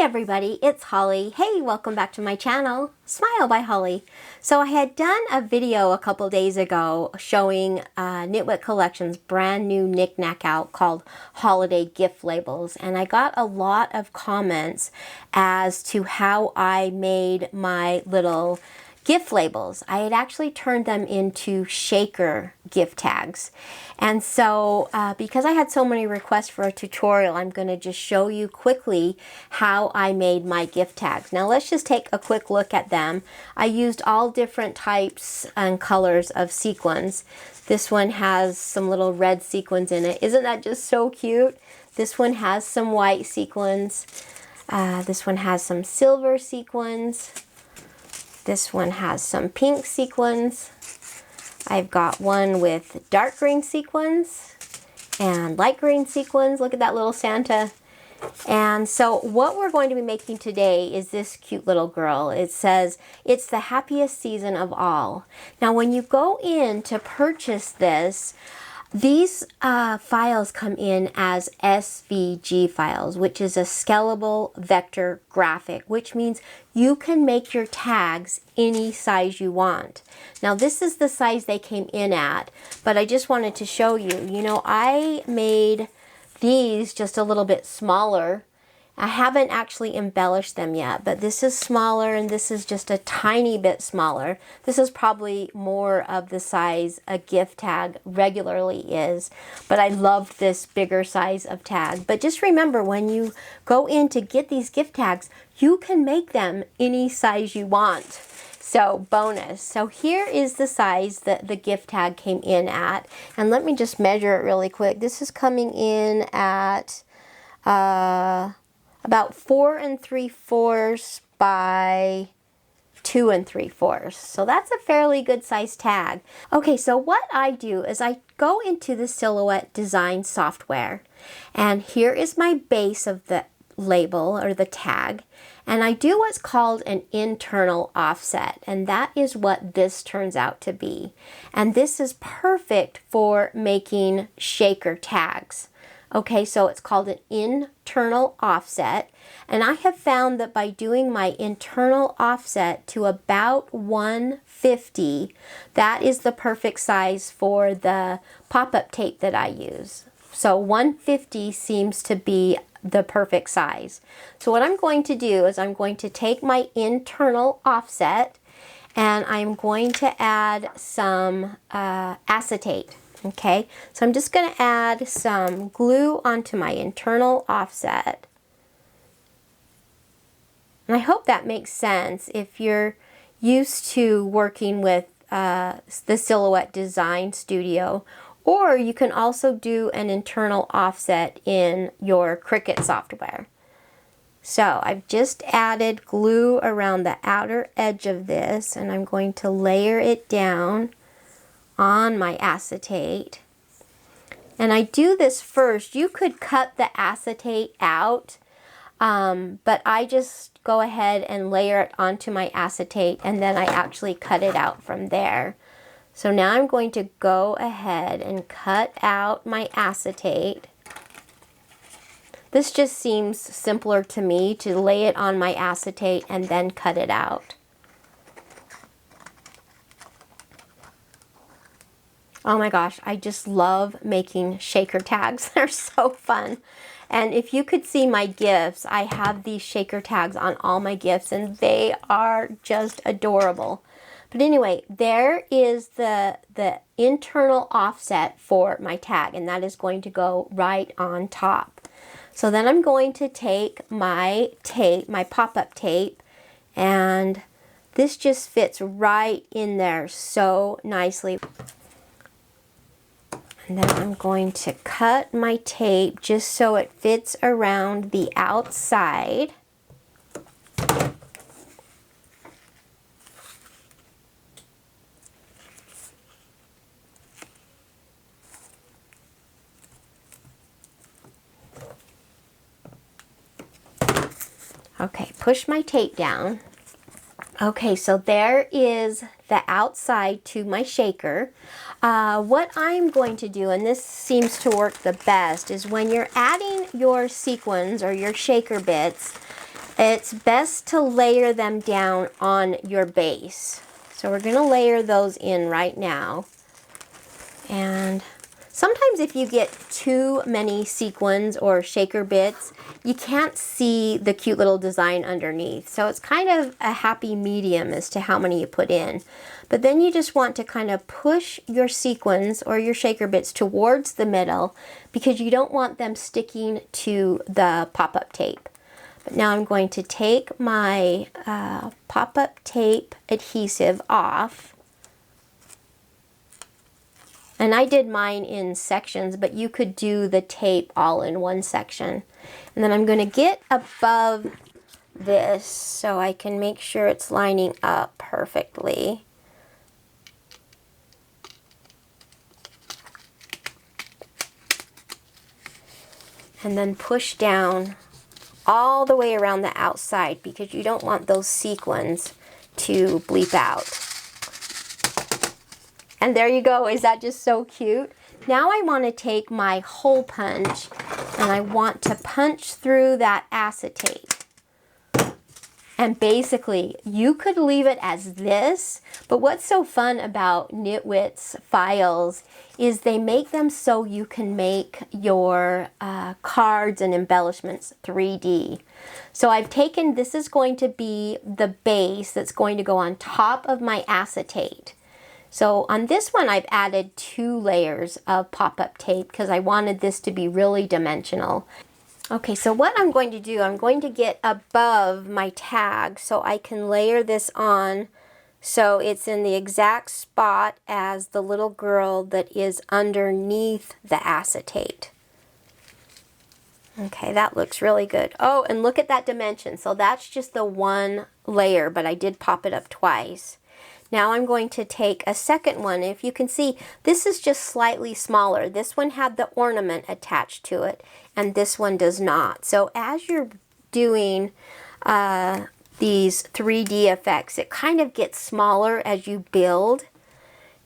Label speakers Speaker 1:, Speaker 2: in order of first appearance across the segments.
Speaker 1: everybody, it's Holly. Hey, welcome back to my channel, Smile by Holly. So I had done a video a couple days ago showing Nitwit Collections' brand new knick-knack out called Holiday Gift Labels, and I got a lot of comments as to how I made my little gift labels. I had actually turned them into shaker gift tags. And so because I had so many requests for a tutorial, I'm going to just show you quickly how I made my gift tags. Now let's just take a quick look at them. I used all different types and colors of sequins. This one has some little red sequins in it. Isn't that just so cute? This one has some white sequins. This one has some silver sequins. This one has some pink sequins. I've got one with dark green sequins and light green sequins. Look at that little Santa. And so what we're going to be making today is this cute little girl. It says, "It's the happiest season of all." Now when you go in to purchase this, these files come in as SVG files, which is a scalable vector graphic, which means you can make your tags any size you want. Now this is the size they came in at, but I just wanted to show you, I made these just a little bit smaller. I haven't actually embellished them yet, but this is smaller and this is just a tiny bit smaller. This is probably more of the size a gift tag regularly is, but I loved this bigger size of tag. But just remember, when you go in to get these gift tags, you can make them any size you want. So bonus. So here is the size that the gift tag came in at. And let me just measure it really quick. This is coming in at about 4 3/4 by 2 3/4. So that's a fairly good size tag. Okay, so what I do is I go into the Silhouette design software, and here is my base of the label or the tag, and I do what's called an internal offset, and that is what this turns out to be. And this is perfect for making shaker tags. Okay, so it's called an internal offset, and I have found that by doing my internal offset to about 150, that is the perfect size for the pop-up tape that I use. So 150 seems to be the perfect size. So what I'm going to do is I'm going to take my internal offset and I'm going to add some acetate. Okay, so I'm just going to add some glue onto my internal offset. And I hope that makes sense if you're used to working with the Silhouette Design Studio, or you can also do an internal offset in your Cricut software. So I've just added glue around the outer edge of this, and I'm going to layer it down on my acetate. And I do this first. You could cut the acetate out, but I just go ahead and layer it onto my acetate, and then I actually cut it out from there. So now I'm going to go ahead and cut out my acetate. This just seems simpler to me, to lay it on my acetate and then cut it out. Oh my gosh, I just love making shaker tags. They're so fun. And if you could see my gifts, I have these shaker tags on all my gifts and they are just adorable. But anyway, there is the internal offset for my tag, and that is going to go right on top. So then I'm going to take my tape, my pop-up tape, and this just fits right in there so nicely. And then I'm going to cut my tape just so it fits around the outside. Okay, push my tape down. Okay, so there is the outside to my shaker. What I'm going to do, and this seems to work the best, is when you're adding your sequins or your shaker bits, it's best to layer them down on your base. So we're going to layer those in right now. And sometimes if you get too many sequins or shaker bits, you can't see the cute little design underneath. So it's kind of a happy medium as to how many you put in. But then you just want to kind of push your sequins or your shaker bits towards the middle because you don't want them sticking to the pop-up tape. But now I'm going to take my pop-up tape adhesive off. And I did mine in sections, but you could do the tape all in one section. And then I'm going to get above this so I can make sure it's lining up perfectly. And then push down all the way around the outside because you don't want those sequins to bleep out. And there you go. Is that just so cute? Now I want to take my hole punch and I want to punch through that acetate. And basically, you could leave it as this, but what's so fun about Nitwit's files is they make them so you can make your cards and embellishments 3D. So I've taken, this is going to be the base that's going to go on top of my acetate. So on this one, I've added 2 layers of pop-up tape because I wanted this to be really dimensional. Okay, so what I'm going to do, I'm going to get above my tag so I can layer this on so it's in the exact spot as the little girl that is underneath the acetate. Okay, that looks really good. Oh, and look at that dimension. So that's just the 1 layer, but I did pop it up twice. Now I'm going to take a second one. If you can see, this is just slightly smaller. This one had the ornament attached to it, and this one does not. So as you're doing these 3D effects, it kind of gets smaller as you build.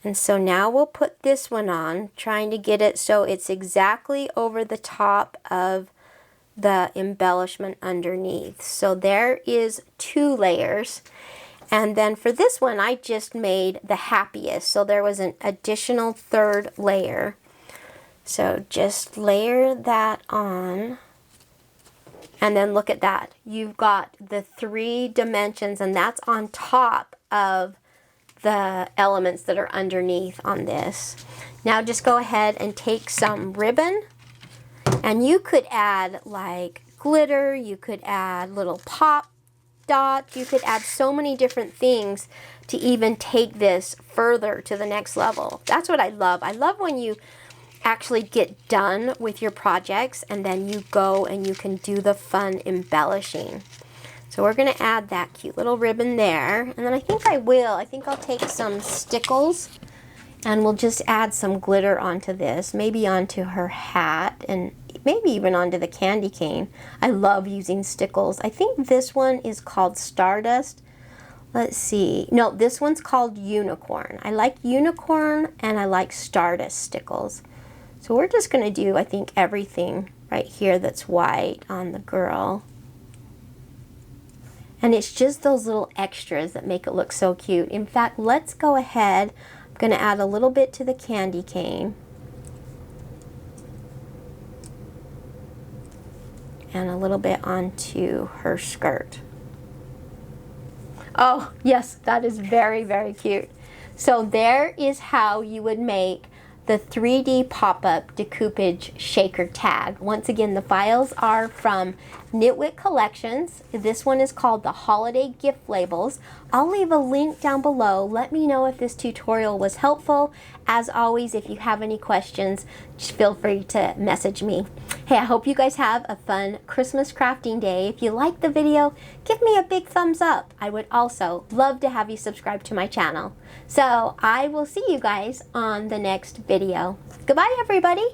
Speaker 1: And so now we'll put this one on, trying to get it so it's exactly over the top of the embellishment underneath. So there is 2 layers. And then for this one, I just made the happiest. So there was an additional 3rd layer. So just layer that on. And then look at that. You've got the 3 dimensions, and that's on top of the elements that are underneath on this. Now just go ahead and take some ribbon. And you could add like glitter. You could add little pop dots. You could add so many different things to even take this further to the next level. That's what I love. I love when you actually get done with your projects and then you go and you can do the fun embellishing. So we're going to add that cute little ribbon there. And then I think I'll take some stickles and we'll just add some glitter onto this, maybe onto her hat and maybe even onto the candy cane. I love using stickles. I think this one is called Stardust. Let's see. No, this one's called Unicorn. I like Unicorn and I like Stardust stickles. So we're just going to do, I think, everything right here that's white on the girl. And it's just those little extras that make it look so cute. In fact, let's go ahead. I'm going to add a little bit to the candy cane. And a little bit onto her skirt. Oh, yes, that is very, very cute. So there is how you would make the 3D pop-up decoupage shaker tag. Once again, the files are from Nitwit Collections. This one is called the Holiday Gift Labels. I'll leave a link down below. Let me know if this tutorial was helpful. As always, if you have any questions, just feel free to message me. Hey, I hope you guys have a fun Christmas crafting day. If you liked the video, give me a big thumbs up. I would also love to have you subscribe to my channel. So I will see you guys on the next video. Goodbye, everybody.